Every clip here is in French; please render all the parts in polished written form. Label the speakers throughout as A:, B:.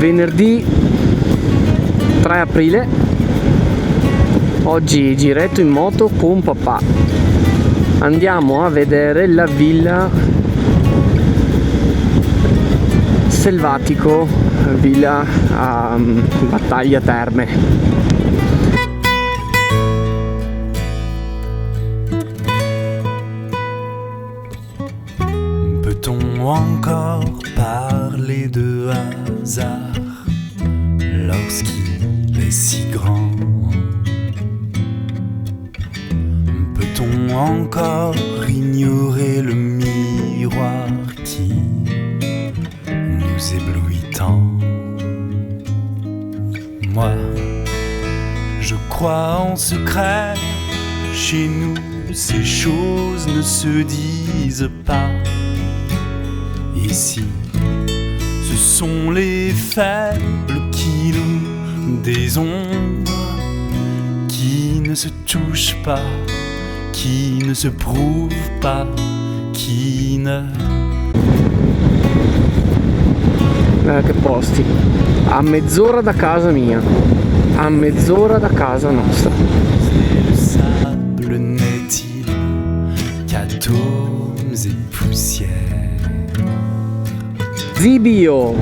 A: venerdì 3 aprile. Oggi giretto in moto con papà. Andiamo a vedere la villa Selvatico, villa a Battaglia Terme.
B: Peut-on encore parler de hasard lorsqu'il est si grand? Peut-on encore ignorer le miroir qui nous éblouit tant? Moi, je crois en secret, chez nous ces choses ne se disent pas. Ici, ce sont les faibles qui louent des ombres qui ne se touchent pas, qui ne se prouvent pas, qui ne...
A: Che posti, a mezz'ora da casa mia, a mezz'ora da casa nostra.
B: Le sable n'est-il qu'atomes et poussières?
A: Zibio,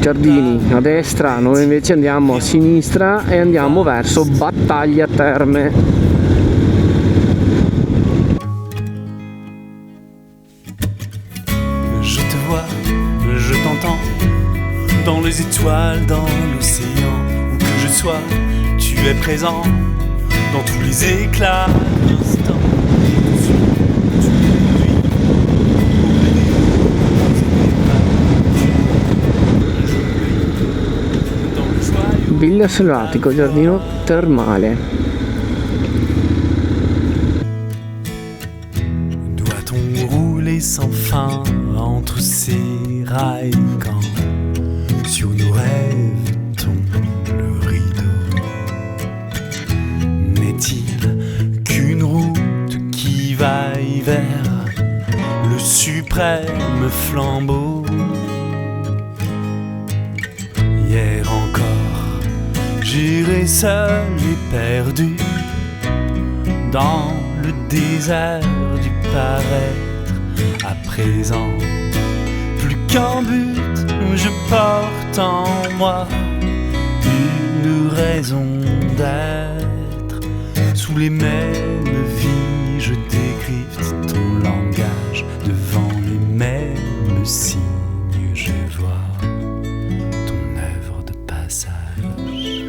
A: Giardini a destra, noi invece andiamo a sinistra e andiamo verso Battaglia Terme.
B: Je te vois, je t'entends, dans les étoiles, dans l'océan, où que je sois, tu es présent, dans tous les éclats de l'instant.
A: Villa Selvatico, giardino termale.
B: Doit-on rouler sans fin entre ces rails quand sur nos rêves tombe le rideau? N'est-il qu'une route qui vaille vers le suprême flambeau? Hier encore, j'irai seul et perdu dans le désert du paraître. À présent, plus qu'un but, je porte en moi une raison d'être. Sous les mêmes vies, je décrypte ton langage. Devant les mêmes signes, je vois ton œuvre de passage.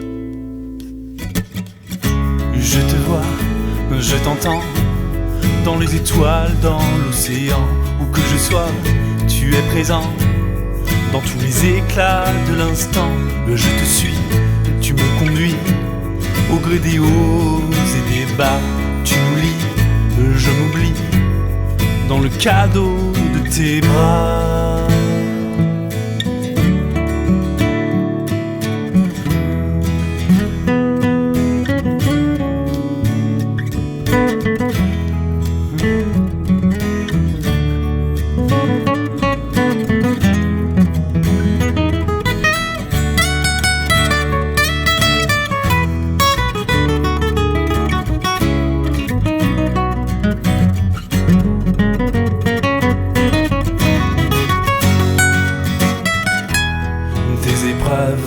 B: Je te vois, je t'entends, dans les étoiles, dans l'océan, où que je sois, tu es présent, dans tous les éclats de l'instant. Je te suis, tu me conduis, au gré des hauts et des bas, tu m'oublies, je m'oublie, dans le cadeau de tes bras.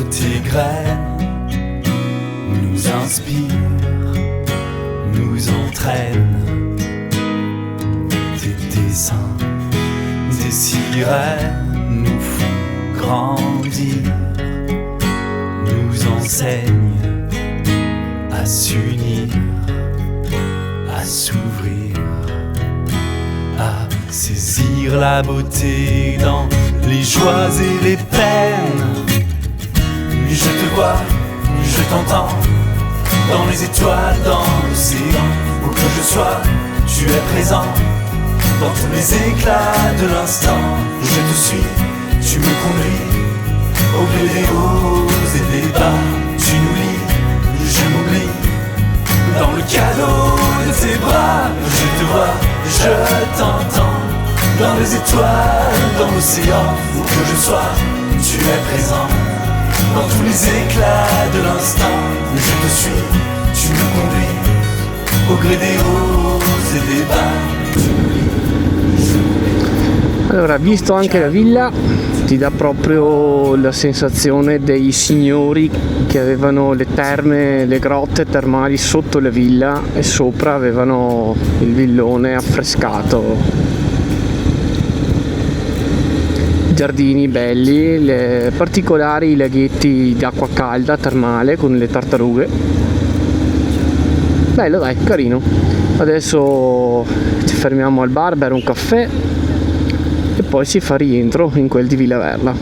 B: Tes graines nous inspirent, nous entraînent. Tes dessins, des sirènes nous font grandir, nous enseignent à s'unir, à s'ouvrir, à saisir la beauté dans les joies et les peines. Je te vois, je t'entends, dans les étoiles, dans l'océan, où que je sois, tu es présent, dans tous les éclats de l'instant. Je te suis, tu me conduis, au gré des hauts et des bas, tu nous lis, je m'oublie, dans le cadeau de tes bras. Je te vois, je t'entends, dans les étoiles, dans l'océan, où que je sois, tu es présent dans tous les éclats de l'instant. Je te suis, tu me conduis au gré des hauts et des bas.
A: Allora, visto anche la villa, ti dà proprio la sensazione dei signori che avevano le terme, le grotte termali sotto la villa e sopra avevano il villone affrescato. Giardini belli, particolari laghetti d'acqua calda termale con le tartarughe. Bello, dai, carino. Adesso ci fermiamo al bar, bere un caffè e poi si fa rientro in quel di Villa Verla.